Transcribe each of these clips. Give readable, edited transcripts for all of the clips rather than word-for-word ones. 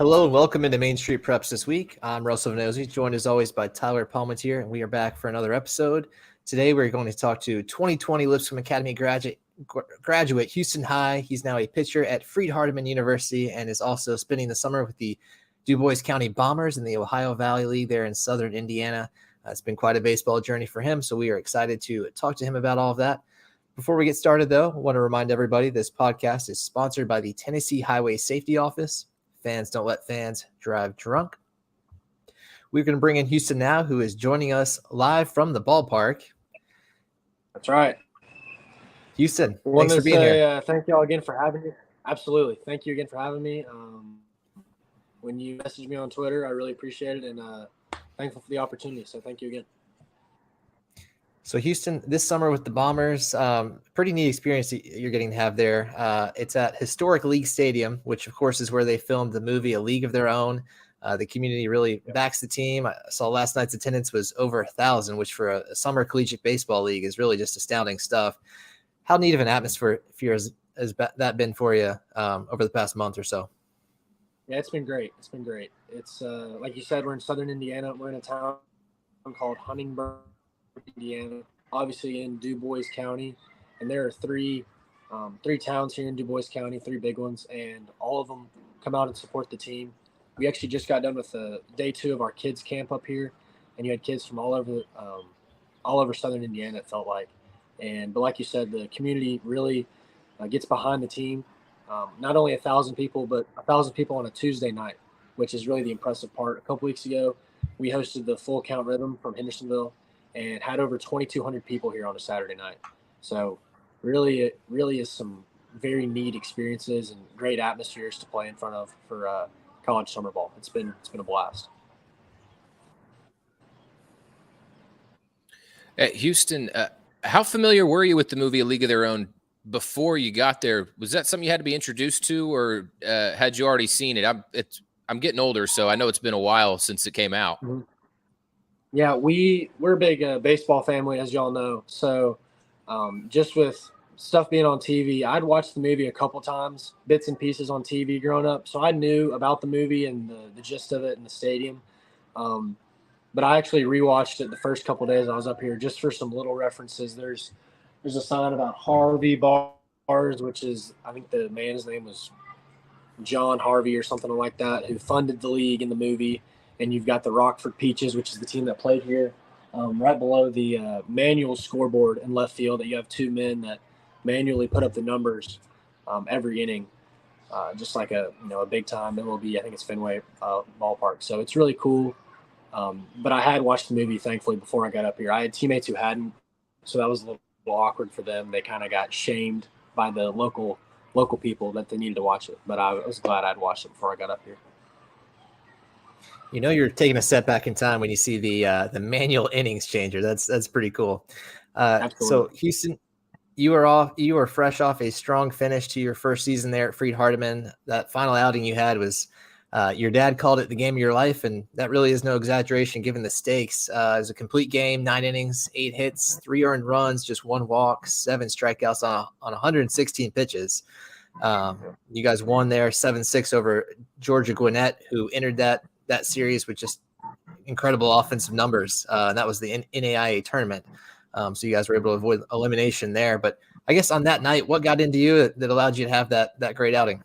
Hello and welcome into Main Street Preps this week. I'm Russell Vannozzi, joined as always by Tyler Palmatier, and we are back for another episode. Today we're going to talk to 2020 Lipscomb Academy graduate Houston High. He's now a pitcher at Freed-Hardeman University and is also spending the summer with the Du Bois County Bombers in the Ohio Valley League there in southern Indiana. It's been quite a baseball journey for him, so we are excited to talk to him about all of that. Before we get started, though, I want to remind everybody this podcast is sponsored by the Tennessee Highway Safety Office. Fans don't let fans drive drunk. We're going to bring in Houston now, who is joining us live from the ballpark. That's right. Houston, thanks for being here. Thank you all again for having me. Absolutely. Thank you again for having me. When you messaged me on Twitter, I really appreciate it, and thankful for the opportunity. So thank you again. So Houston, this summer with the Bombers, pretty neat experience you're getting to have there. It's at historic League Stadium, which of course is where they filmed the movie A League of Their Own. The community really backs the team. I saw last night's attendance was over 1,000, which for a summer collegiate baseball league is really just astounding stuff. How neat of an atmosphere has that been for you over the past month or so? Yeah, it's been great. It's like you said, we're in southern Indiana. We're in a town called Huntingburg, Indiana, obviously in Du Bois County, and there are three towns here in Du Bois County, three big ones, and all of them come out and support the team. We actually just got done with day 2 of our kids camp up here, and you had kids from all over southern Indiana, it felt like. But like you said, the community really gets behind the team. Not only 1,000 people, but 1,000 people on a Tuesday night, which is really the impressive part. A couple weeks ago, we hosted the Full Count Rhythm from Hendersonville and had over 2,200 people here on a Saturday night. So it really is some very neat experiences and great atmospheres to play in front of for college summer ball. It's been a blast. Houston, how familiar were you with the movie A League of Their Own before you got there? Was that something you had to be introduced to, or had you already seen it? I'm getting older, so I know it's been a while since it came out. Mm-hmm. Yeah, we're a big baseball family, as y'all know. So just with stuff being on TV, I'd watched the movie a couple times, bits and pieces on TV growing up. So I knew about the movie and the gist of it in the stadium. But I actually rewatched it the first couple days I was up here just for some little references. There's a sign about Harvey Bars, which is, I think the man's name was John Harvey or something like that, who funded the league in the movie. And you've got the Rockford Peaches, which is the team that played here, right below the manual scoreboard in left field. That you have 2 men that manually put up the numbers every inning, just like a big time MLB. I think it's Fenway ballpark. So it's really cool. But I had watched the movie, thankfully, before I got up here. I had teammates who hadn't, so that was a little awkward for them. They kind of got shamed by the local people that they needed to watch it. But I was glad I'd watched it before I got up here. You know, you're taking a step back in time when you see the manual innings changer. That's pretty cool. So Houston, you were fresh off a strong finish to your first season there at Freed-Hardeman. That final outing you had was your dad called it the game of your life, and that really is no exaggeration given the stakes. It was a complete game, 9 innings, 8 hits, 3 earned runs, just 1 walk, 7 strikeouts on 116 pitches. You guys won there 7-6 over Georgia Gwinnett, who entered that series with just incredible offensive numbers. And that was the NAIA tournament. So you guys were able to avoid elimination there. But I guess on that night, what got into you that allowed you to have that great outing?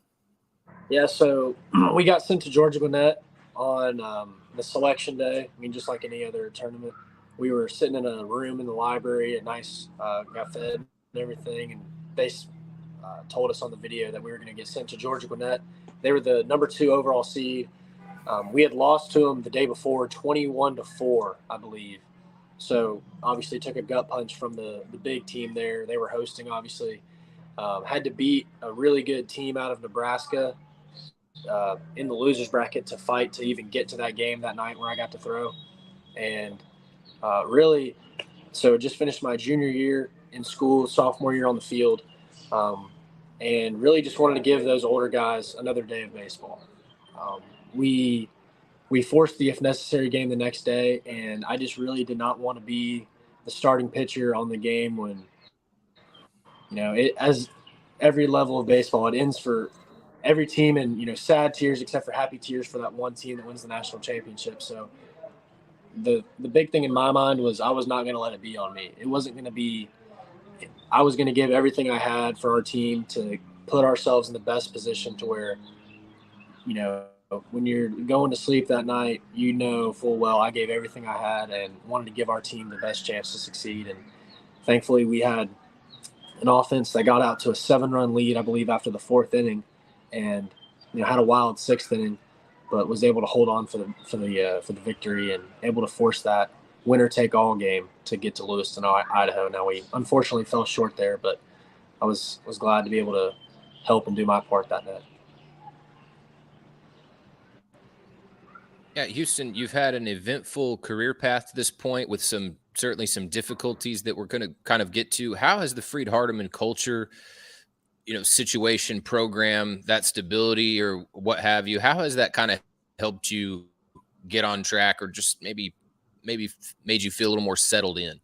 Yeah, so we got sent to Georgia Gwinnett on the selection day. I mean, just like any other tournament. We were sitting in a room in the library, got fed and everything, and they told us on the video that we were going to get sent to Georgia Gwinnett. They were the number 2 overall seed. We had lost to them the day before, 21-4, I believe. So obviously took a gut punch from the big team there. They were hosting, obviously. Had to beat a really good team out of Nebraska in the losers bracket to fight to even get to that game that night where I got to throw. And really, so just finished my junior year in school, sophomore year on the field, and really just wanted to give those older guys another day of baseball. We forced the if necessary game the next day, and I just really did not want to be the starting pitcher on the game when, as every level of baseball, it ends for every team in, you know, sad tears except for happy tears for that one team that wins the national championship. So the big thing in my mind was I was not going to let it be on me. It wasn't going to be – I was going to give everything I had for our team to put ourselves in the best position to where, you know, when you're going to sleep that night, you know full well I gave everything I had and wanted to give our team the best chance to succeed. And thankfully we had an offense that got out to a 7-run lead, I believe, after the 4th inning, and, you know, had a wild 6th inning, but was able to hold on for the victory and able to force that winner-take-all game to get to Lewiston, Idaho. Now we unfortunately fell short there, but I was glad to be able to help and do my part that night. Yeah, Houston, you've had an eventful career path to this point with certainly some difficulties that we're going to kind of get to. How has the Freed-Hardeman culture, you know, situation, program, that stability or what have you, how has that kind of helped you get on track or just maybe made you feel a little more settled in?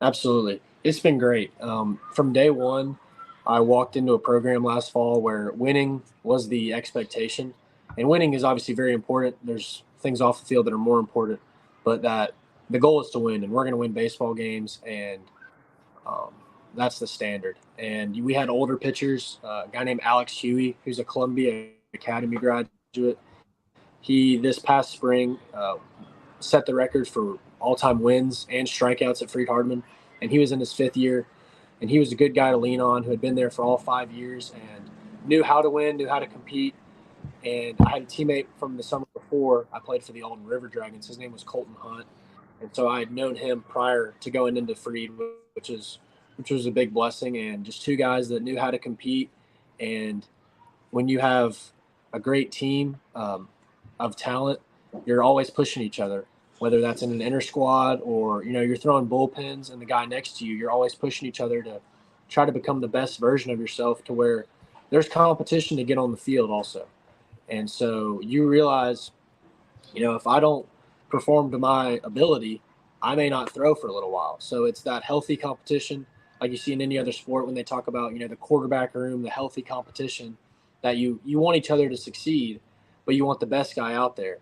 Absolutely. It's been great. From day one, I walked into a program last fall where winning was the expectation. And winning is obviously very important. There's things off the field that are more important, but that the goal is to win, and we're going to win baseball games, and that's the standard. And we had older pitchers, a guy named Alex Huey, who's a Columbia Academy graduate. He, this past spring, set the record for all-time wins and strikeouts at Freed-Hardeman, and he was in his 5th year, and he was a good guy to lean on who had been there for all 5 years and knew how to win, knew how to compete. And I had a teammate from the summer before. I played for the Alden River Dragons. His name was Colton Hunt. And so I had known him prior to going into Freed, which was a big blessing. And just 2 guys that knew how to compete. And when you have a great team of talent, you're always pushing each other, whether that's in an inter squad or, you know, you're throwing bullpens and the guy next to you, you're always pushing each other to try to become the best version of yourself to where there's competition to get on the field also. And so you realize, you know, if I don't perform to my ability, I may not throw for a little while. So it's that healthy competition, like you see in any other sport when they talk about, you know, the quarterback room, the healthy competition, that you want each other to succeed, but you want the best guy out there.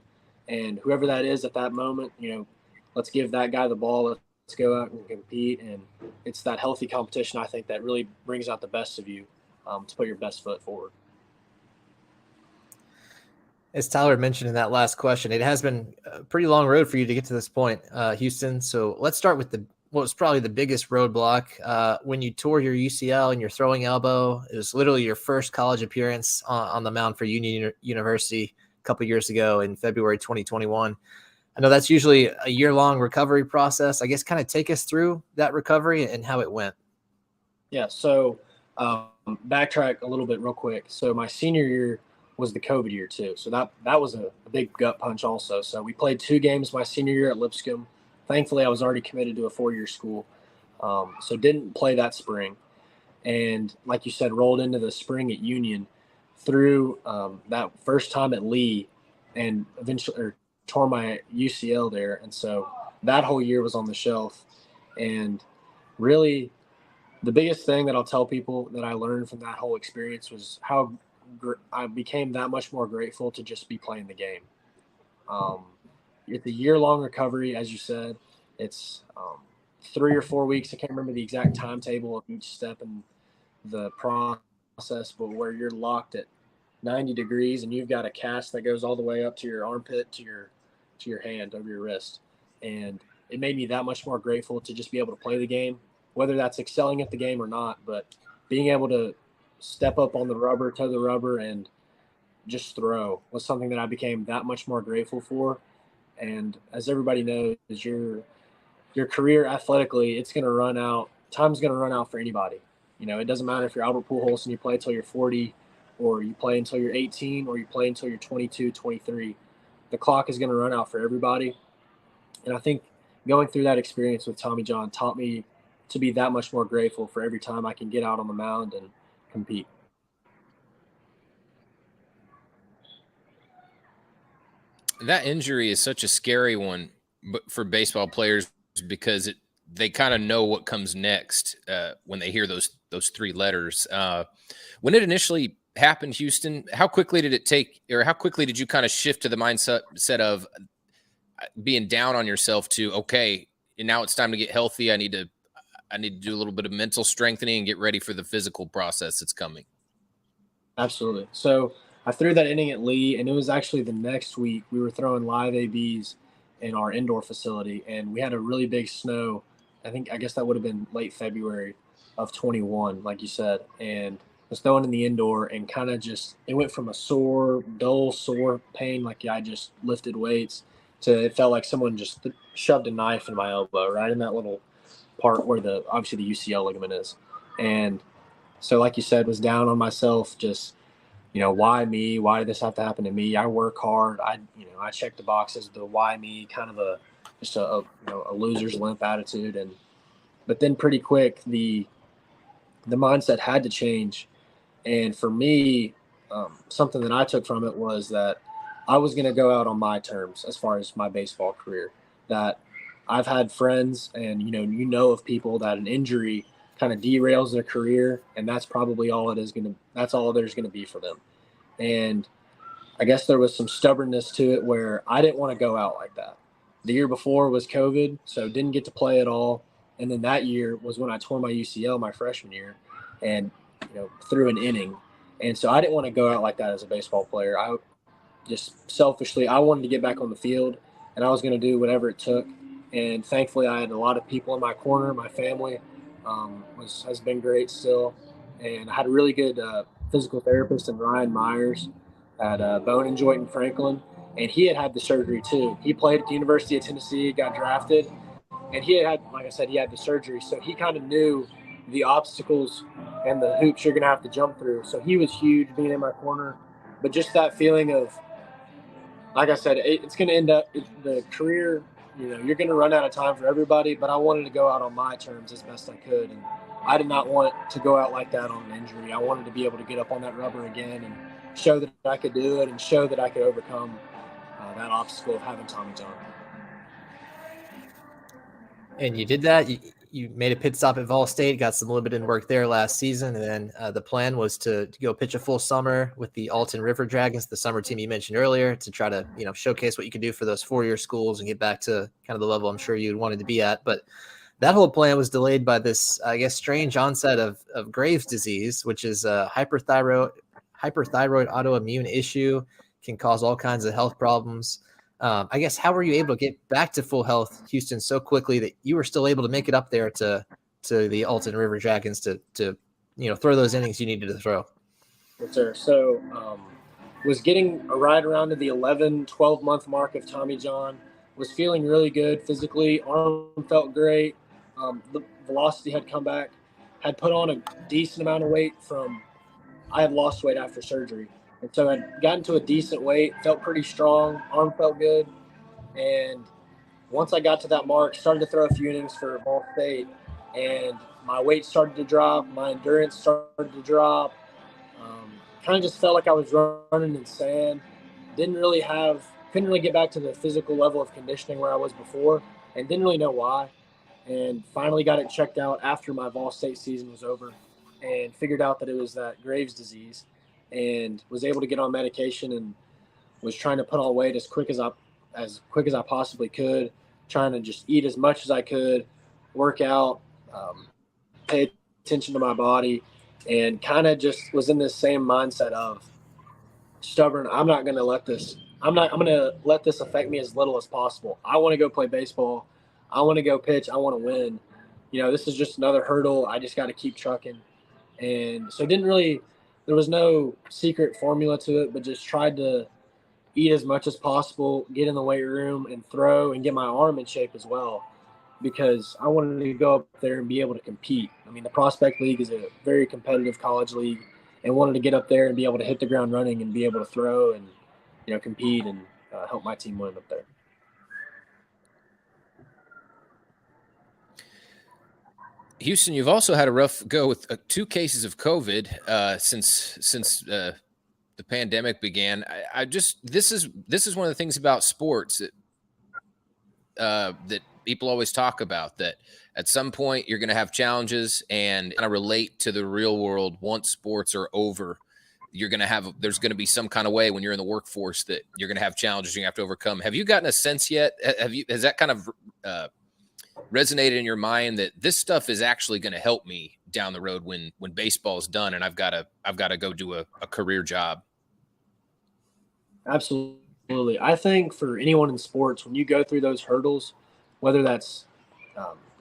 And whoever that is at that moment, you know, let's give that guy the ball. Let's go out and compete. And it's that healthy competition, I think, that really brings out the best of you to put your best foot forward. As Tyler mentioned in that last question, it has been a pretty long road for you to get to this point, Houston. So let's start with what was probably the biggest roadblock when you tore your UCL and your throwing elbow. It was literally your first college appearance on the mound for Union University a couple years ago in February 2021. I know that's usually a year-long recovery process. I guess kind of take us through that recovery and how it went. Yeah, so backtrack a little bit real quick. So my senior year was the COVID year too. So that was a big gut punch also. So we played 2 games my senior year at Lipscomb. Thankfully, I was already committed to a 4-year school. So didn't play that spring. And like you said, rolled into the spring at Union through that first time at Lee and eventually tore my UCL there. And so that whole year was on the shelf. And really the biggest thing that I'll tell people that I learned from that whole experience was how I became that much more grateful to just be playing the game. It's a year-long recovery, as you said. It's 3 or 4 weeks. I can't remember the exact timetable of each step in the process, but where you're locked at 90 degrees and you've got a cast that goes all the way up to your armpit, to your hand, over your wrist. And it made me that much more grateful to just be able to play the game, whether that's excelling at the game or not, but being able to step up on the rubber, toe the rubber, and just throw was something that I became that much more grateful for. And as everybody knows, your career athletically, it's going to run out. Time's going to run out for anybody. You know, it doesn't matter if you're Albert Pujols and you play until you're 40, or you play until you're 18, or you play until you're 22, 23. The clock is going to run out for everybody. And I think going through that experience with Tommy John taught me to be that much more grateful for every time I can get out on the mound and compete. That injury is such a scary one for baseball players because they kind of know what comes next when they hear those 3 letters. When it initially happened, Houston, how quickly did it take, or how quickly did you kind of shift to the mindset of being down on yourself to, okay, and now it's time to get healthy. I need to do a little bit of mental strengthening and get ready for the physical process that's coming? Absolutely. So I threw that inning at Lee, and it was actually the next week we were throwing live ABs in our indoor facility, and we had a really big snow. I guess that would have been late February of 21, like you said, and was throwing in the indoor, and kind of just, it went from a dull sore pain, like I just lifted weights, to it felt like someone just shoved a knife in my elbow, right in that little part where obviously the UCL ligament is. And so, like you said, was down on myself, just, why me? Why did this have to happen to me? I work hard. I check the boxes, the why me, kind of a loser's limp attitude. But then pretty quick, the mindset had to change. And for me, something that I took from it was that I was going to go out on my terms as far as my baseball career. That I've had friends and, of people that an injury kind of derails their career, and that's probably all there's going to be for them. And I guess there was some stubbornness to it where I didn't want to go out like that. The year before was COVID, so didn't get to play at all. And then that year was when I tore my UCL my freshman year, and threw an inning. And so I didn't want to go out like that as a baseball player. I just selfishly, I wanted to get back on the field, and I was going to do whatever it took. And thankfully, I had a lot of people in my corner. My family has been great still. And I had a really good physical therapist in Ryan Myers at Bone and Joint in Franklin. And he had the surgery too. He played at the University of Tennessee, got drafted. And he had, like I said, he had the surgery. So he kind of knew the obstacles and the hoops you're going to have to jump through. So he was huge being in my corner. But just that feeling of, like I said, it's going to end up, the career, you're going to run out of time for everybody. But I wanted to go out on my terms as best I could. And I did not want to go out like that on an injury. I wanted to be able to get up on that rubber again and show that I could do it and show that I could overcome that obstacle of having Tommy John. And you did that. You made a pit stop at Vol State, got some limited work there last season, and then the plan was to go pitch a full summer with the Alton River Dragons, the summer team you mentioned earlier, to try to showcase what you could do for those four-year schools and get back to kind of the level I'm sure you wanted to be at. But that whole plan was delayed by this, I guess, strange onset of Graves' disease, which is a hyperthyroid autoimmune issue, can cause all kinds of health problems. I guess, how were you able to get back to full health, Houston, so quickly that you were still able to make it up there to the Alton River Dragons to throw those innings you needed to throw? Yes, sir. So was getting right around to the 12 month mark of Tommy John, was feeling really good physically. Arm felt great. The velocity had come back, had put on a decent amount of weight I had lost weight after surgery. And so I'd gotten to a decent weight, felt pretty strong, arm felt good. And once I got to that mark, started to throw a few innings for Ball State, and my weight started to drop, my endurance started to drop. Kind of just felt like I was running in sand. Couldn't really get back to the physical level of conditioning where I was before, and didn't really know why. And finally got it checked out after my Ball State season was over, and figured out that it was that Graves' disease. And was able to get on medication and was trying to put on weight as quick as I possibly could, trying to just eat as much as I could, work out, pay attention to my body, and kind of just was in this same mindset of stubborn. I'm going to let this affect me as little as possible. I want to go play baseball. I want to go pitch. I want to win. This is just another hurdle. I just got to keep trucking. And so there was no secret formula to it, but just tried to eat as much as possible, get in the weight room and throw and get my arm in shape as well, because I wanted to go up there and be able to compete. I mean, the Prospect League is a very competitive college league, and wanted to get up there and be able to hit the ground running and be able to throw and, compete and help my team win up there. Houston, you've also had a rough go with 2 cases of COVID since the pandemic began. This is one of the things about sports that people always talk about, that at some point you're going to have challenges and kind of relate to the real world once sports are over. there's going to be some kind of way when you're in the workforce that you're going to have challenges you have to overcome. Have you gotten a sense yet? Has that kind of resonated in your mind that this stuff is actually going to help me down the road when baseball is done and I've got to go do a career job? Absolutely. I think for anyone in sports, when you go through those hurdles, whether that's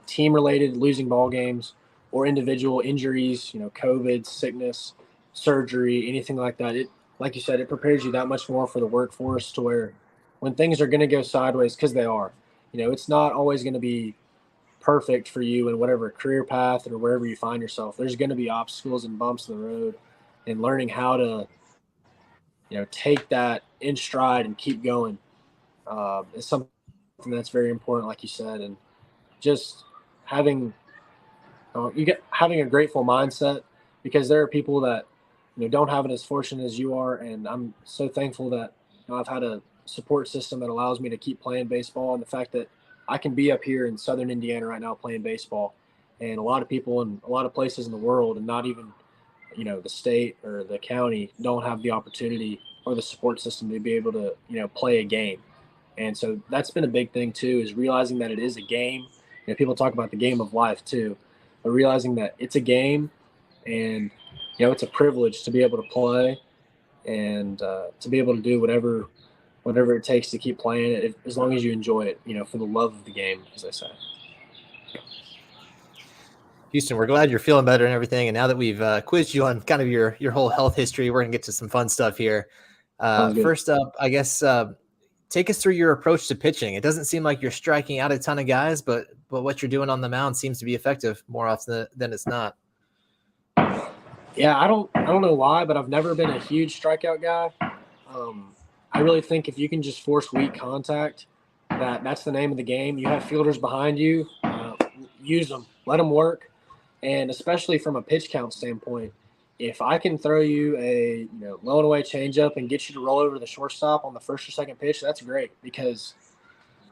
team related, losing ball games, or individual injuries, COVID, sickness, surgery, anything like that, it, like you said, it prepares you that much more for the workforce to where when things are going to go sideways, because they are, it's not always going to be perfect for you in whatever career path or wherever you find yourself. There's going to be obstacles and bumps in the road, and learning how to, take that in stride and keep going is something that's very important, like you said, and just having a grateful mindset, because there are people that don't have it as fortunate as you are, and I'm so thankful that I've had a support system that allows me to keep playing baseball, and the fact that I can be up here in Southern Indiana right now playing baseball, and a lot of people in a lot of places in the world, and not even the state or the county, don't have the opportunity or the support system to be able to play a game. And so that's been a big thing too, is realizing that it is a game. People talk about the game of life too, but realizing that it's a game, and it's a privilege to be able to play and to be able to do whatever it takes to keep playing it, as long as you enjoy it, for the love of the game, as I say. Houston, we're glad you're feeling better and everything. And now that we've quizzed you on kind of your whole health history, we're gonna get to some fun stuff here. First up, I guess, take us through your approach to pitching. It doesn't seem like you're striking out a ton of guys, but what you're doing on the mound seems to be effective more often than it's not. Yeah, I don't know why, but I've never been a huge strikeout guy. I really think if you can just force weak contact, that's the name of the game. You have fielders behind you, use them, let them work, and especially from a pitch count standpoint, if I can throw you a low and away changeup and get you to roll over to the shortstop on the first or second pitch, that's great, because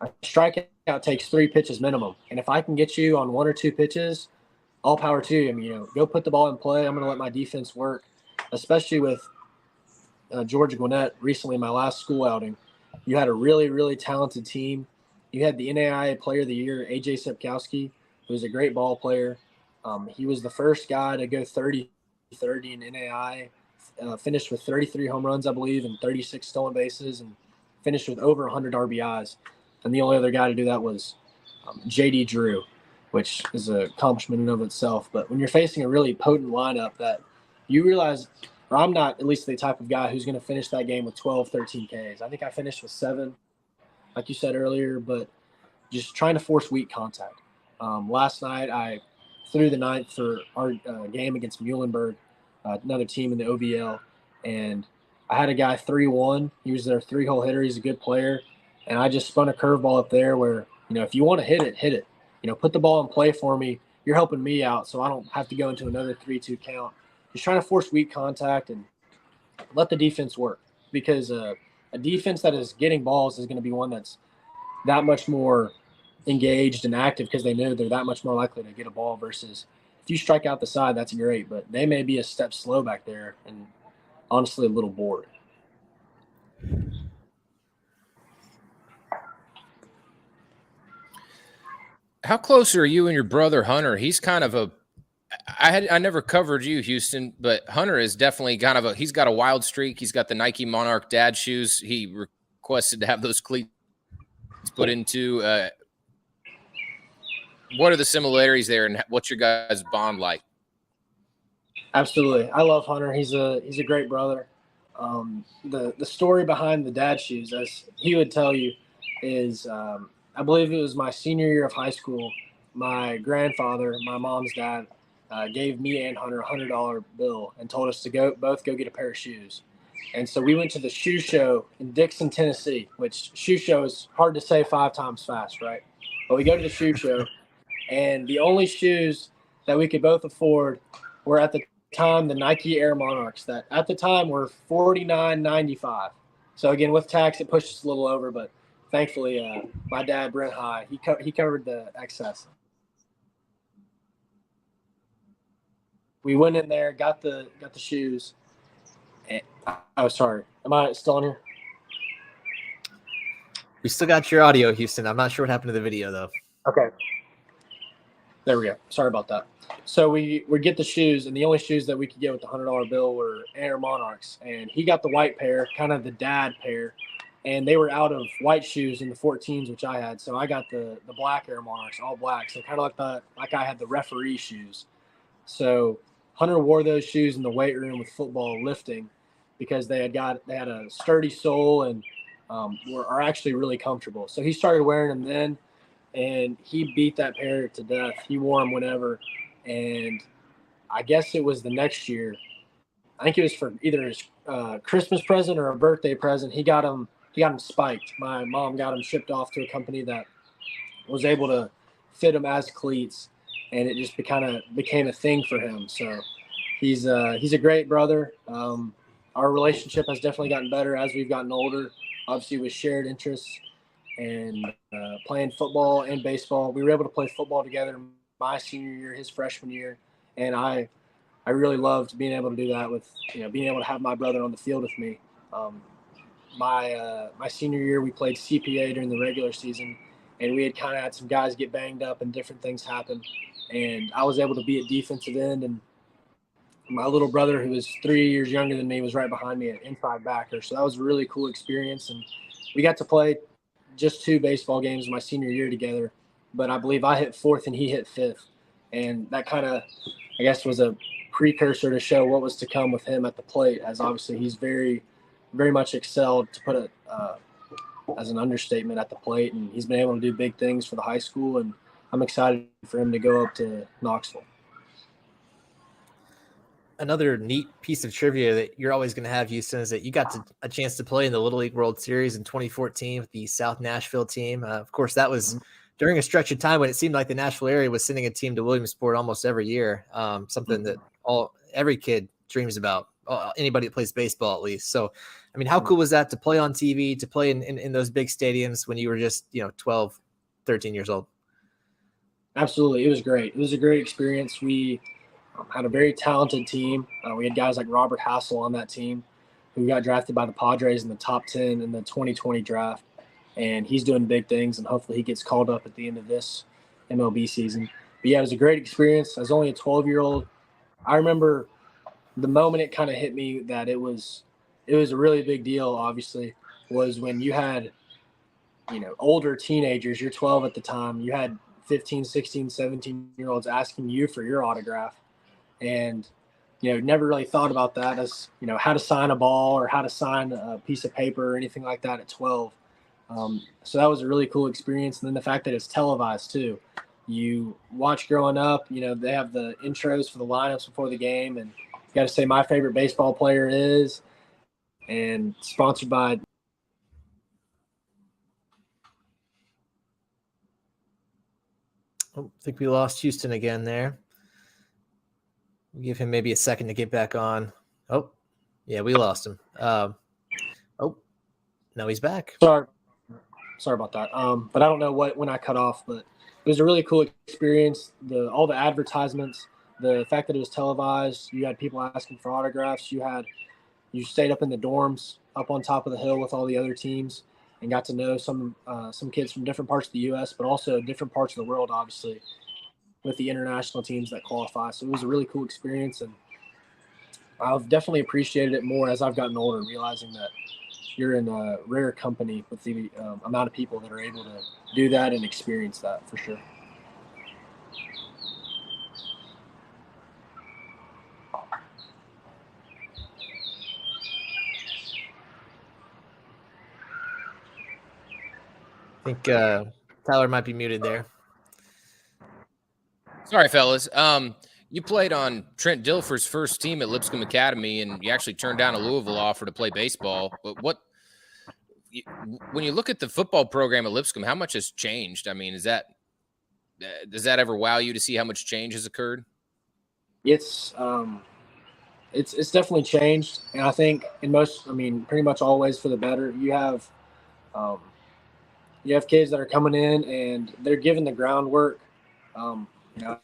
a strikeout takes 3 pitches minimum, and if I can get you on 1 or 2 pitches, all power to you. Go put the ball in play. I'm going to let my defense work, especially with George Gwinnett recently, my last school outing. You had a really, really talented team. You had the NAIA Player of the Year, A.J. Sepkowski, who was a great ball player. He was the first guy to go 30-30 in NAIA, finished with 33 home runs, I believe, and 36 stolen bases, and finished with over 100 RBIs. And the only other guy to do that was J.D. Drew, which is an accomplishment in and of itself. But when you're facing a really potent lineup that you realize, or I'm not at least the type of guy who's going to finish that game with 12, 13 Ks. I think I finished with 7, like you said earlier, but just trying to force weak contact. Last night I threw the 9th for our game against Muhlenberg, another team in the OVL, and I had a guy 3-1. He was their 3-hole hitter. He's a good player, and I just spun a curveball up there where, if you want to hit it, hit it. Put the ball in play for me. You're helping me out, so I don't have to go into another 3-2 count. Just trying to force weak contact and let the defense work, because a defense that is getting balls is going to be one that's that much more engaged and active, because they know they're that much more likely to get a ball, versus if you strike out the side, that's great, but they may be a step slow back there and honestly a little bored. How close are you and your brother Hunter? He's kind of I never covered you, Houston, but Hunter is definitely kind of he's got a wild streak. He's got the Nike Monarch dad shoes. He requested to have those cleats put into. What are the similarities there, and what's your guys' bond like? Absolutely. I love Hunter. He's a great brother. The story behind the dad shoes, as he would tell you, is I believe it was my senior year of high school. My grandfather, my mom's dad, gave me and Hunter a $100 bill and told us to both go get a pair of shoes. And so we went to the shoe show in Dixon, Tennessee, which shoe show is hard to say 5 times fast, right? But we go to the shoe show, and the only shoes that we could both afford were at the time the Nike Air Monarchs that at the time were $49.95. So again, with tax, it pushed us a little over, but thankfully, my dad, Brent High, he covered the excess. We went in there, got the shoes, Oh, sorry. Am I still on here? We still got your audio, Houston. I'm not sure what happened to the video, though. Okay. There we go. Sorry about that. So we get the shoes, and the only shoes that we could get with the $100 bill were Air Monarchs. And he got the white pair, kind of the dad pair. And they were out of white shoes in the 14s, which I had. So I got the black Air Monarchs, all black. So kind of like I had the referee shoes. So Hunter wore those shoes in the weight room with football lifting because they had a sturdy sole and are actually really comfortable. So he started wearing them then, and he beat that pair to death. He wore them whenever, and I guess it was the next year. I think it was for either his Christmas present or a birthday present. He got them spiked. My mom got them shipped off to a company that was able to fit them as cleats, and it just became a thing for him. So he's a great brother. Our relationship has definitely gotten better as we've gotten older, obviously with shared interests and playing football and baseball. We were able to play football together my senior year, his freshman year, and I really loved being able to do that with, being able to have my brother on the field with me. My senior year, we played CPA during the regular season, and we had kind of had some guys get banged up and different things happen. And I was able to be at defensive end, and my little brother, who was 3 years younger than me, was right behind me at inside backer. So that was a really cool experience. And we got to play just 2 baseball games my senior year together. But I believe I hit 4th and he hit 5th. And that kind of, I guess, was a precursor to show what was to come with him at the plate, as obviously he's very, very much excelled, to put it as an understatement, at the plate. And he's been able to do big things for the high school. And I'm excited for him to go up to Knoxville. Another neat piece of trivia that you're always going to have, Houston, is that you got a chance to play in the Little League World Series in 2014 with the South Nashville team. Of course, that was during a stretch of time when it seemed like the Nashville area was sending a team to Williamsport almost every year, something that every kid dreams about, anybody that plays baseball at least. So, I mean, how cool was that to play on TV, to play in those big stadiums when you were just 12, 13 years old? Absolutely. It was great. It was a great experience. We had a very talented team. We had guys like Robert Hassel on that team, who got drafted by the Padres in the top 10 in the 2020 draft. And he's doing big things, and hopefully he gets called up at the end of this MLB season. But yeah, it was a great experience. I was only a 12-year-old. I remember the moment it kind of hit me that it was a really big deal, obviously, was when you had, older teenagers. You're 12 at the time. You had 15, 16, 17-year-olds asking you for your autograph. And, never really thought about that as, how to sign a ball or how to sign a piece of paper or anything like that at 12. So that was a really cool experience. And then the fact that it's televised too. You watch growing up, they have the intros for the lineups before the game, and you got to say my favorite baseball player is, and sponsored by. I think we lost Houston again there. We'll give him maybe a second to get back on. Oh, yeah, we lost him. No, he's back. Sorry about that. But I don't know when I cut off, but it was a really cool experience. All the advertisements, the fact that it was televised, you had people asking for autographs. You stayed up in the dorms up on top of the hill with all the other teams and got to know some kids from different parts of the U.S., but also different parts of the world, obviously, with the international teams that qualify. So it was a really cool experience, and I've definitely appreciated it more as I've gotten older, realizing that you're in a rare company with the amount of people that are able to do that and experience that, for sure. I think Tyler might be muted there. Sorry, fellas. You played on Trent Dilfer's first team at Lipscomb Academy, and you actually turned down a Louisville offer to play baseball. But when you look at the football program at Lipscomb, how much has changed? I mean, does that ever wow you to see how much change has occurred? It's definitely changed, and I think pretty much always for the better. You have kids that are coming in and they're given the groundwork.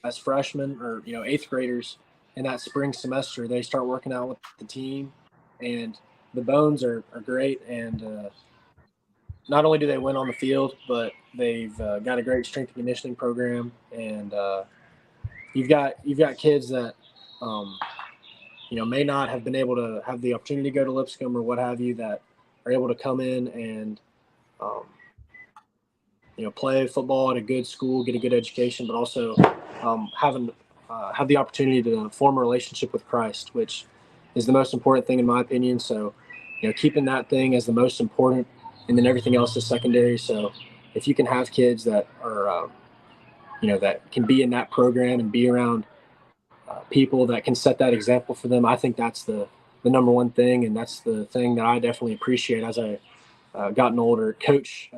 As freshmen or 8th graders in that spring semester, they start working out with the team, and the Bones are great, and not only do they win on the field, but they've got a great strength and conditioning program, and you've got kids that may not have been able to have the opportunity to go to Lipscomb or what have you, that are able to come in and play football at a good school, get a good education, but also have the opportunity to form a relationship with Christ, which is the most important thing in my opinion. So, keeping that thing as the most important, and then everything else is secondary. So if you can have kids that are, that can be in that program and be around people that can set that example for them, I think that's the number one thing. And that's the thing that I definitely appreciate as I gotten older. Coach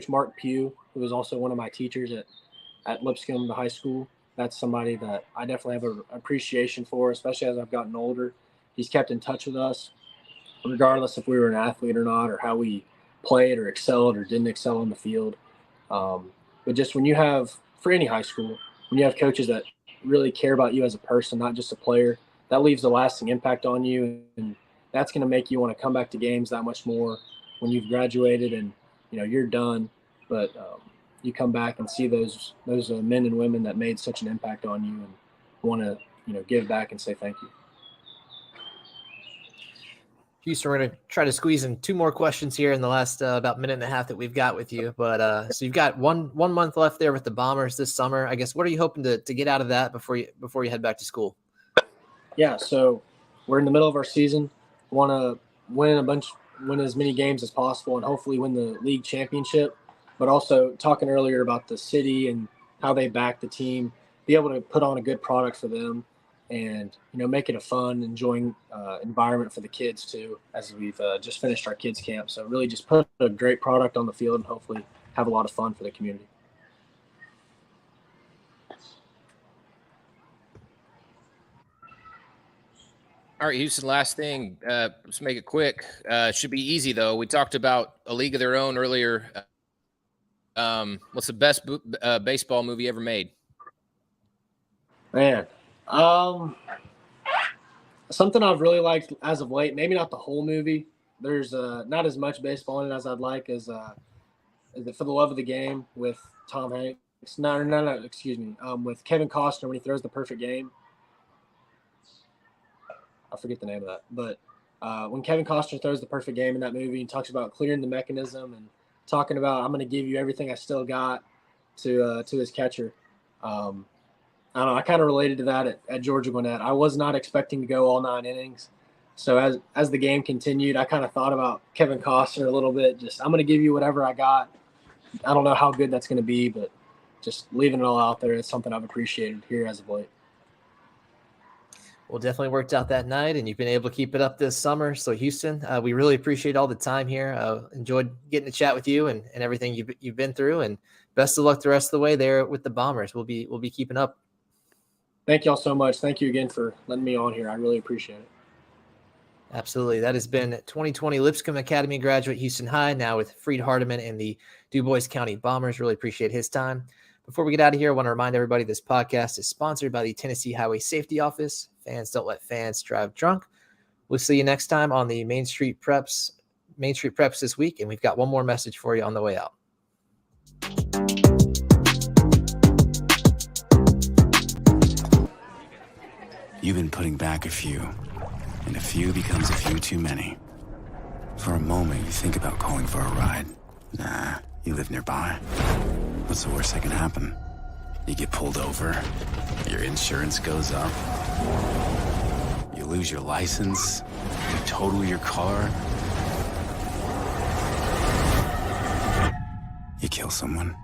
Mark Pugh, who was also one of my teachers at Lipscomb, the high school, that's somebody that I definitely have an appreciation for, especially as I've gotten older. He's kept in touch with us, regardless if we were an athlete or not, or how we played or excelled or didn't excel on the field. But just when you have, for any high school, when you have coaches that really care about you as a person, not just a player, that leaves a lasting impact on you. And that's going to make you want to come back to games that much more when you've graduated and, you're done. But you come back and see those men and women that made such an impact on you and want to, give back and say thank you. Houston, we're going to try to squeeze in 2 more questions here in the last about minute and a half that we've got with you. But so you've got one month left there with the Bombers this summer. I guess, what are you hoping to get out of that before you head back to school? Yeah, so we're in the middle of our season. Want to win as many games as possible, and hopefully win the league championship. But also talking earlier about the city and how they back the team, be able to put on a good product for them, and make it a fun, enjoying environment for the kids too, as we've just finished our kids camp. So really just put a great product on the field and hopefully have a lot of fun for the community. All right, Houston, last thing, let's make it quick. Should be easy though. We talked about A League of Their Own earlier. What's the best baseball movie ever made? Man, something I've really liked as of late, maybe not the whole movie. There's not as much baseball in it as I'd like, as For the Love of the Game with Tom Hanks. No, excuse me. With Kevin Costner when he throws the perfect game. I forget the name of that. But when Kevin Costner throws the perfect game in that movie, he talks about clearing the mechanism and talking about, I'm going to give you everything I still got to his catcher. I don't know. I kind of related to that at Georgia Gwinnett. I was not expecting to go all 9 innings. So as the game continued, I kind of thought about Kevin Costner a little bit. Just, I'm going to give you whatever I got. I don't know how good that's going to be, but just leaving it all out there is something I've appreciated here as of late. Well, definitely worked out that night, and you've been able to keep it up this summer. So, Houston, we really appreciate all the time here. Enjoyed getting to chat with you and everything you've been through, and best of luck the rest of the way there with the Bombers. We'll be keeping up. Thank you all so much. Thank you again for letting me on here. I really appreciate it. Absolutely. That has been 2020 Lipscomb Academy graduate Houston High, now with Freed-Hardeman and the DuBois County Bombers. Really appreciate his time. Before we get out of here, I want to remind everybody this podcast is sponsored by the Tennessee Highway Safety Office. Fans don't let fans drive drunk. We'll see you next time on the Main Street Preps this week, and we've got one more message for you on the way out. You've been putting back a few, and a few becomes a few too many. For a moment, you think about calling for a ride. Nah, you live nearby. What's the worst that can happen? You get pulled over, your insurance goes up, you lose your license, you total your car, you kill someone.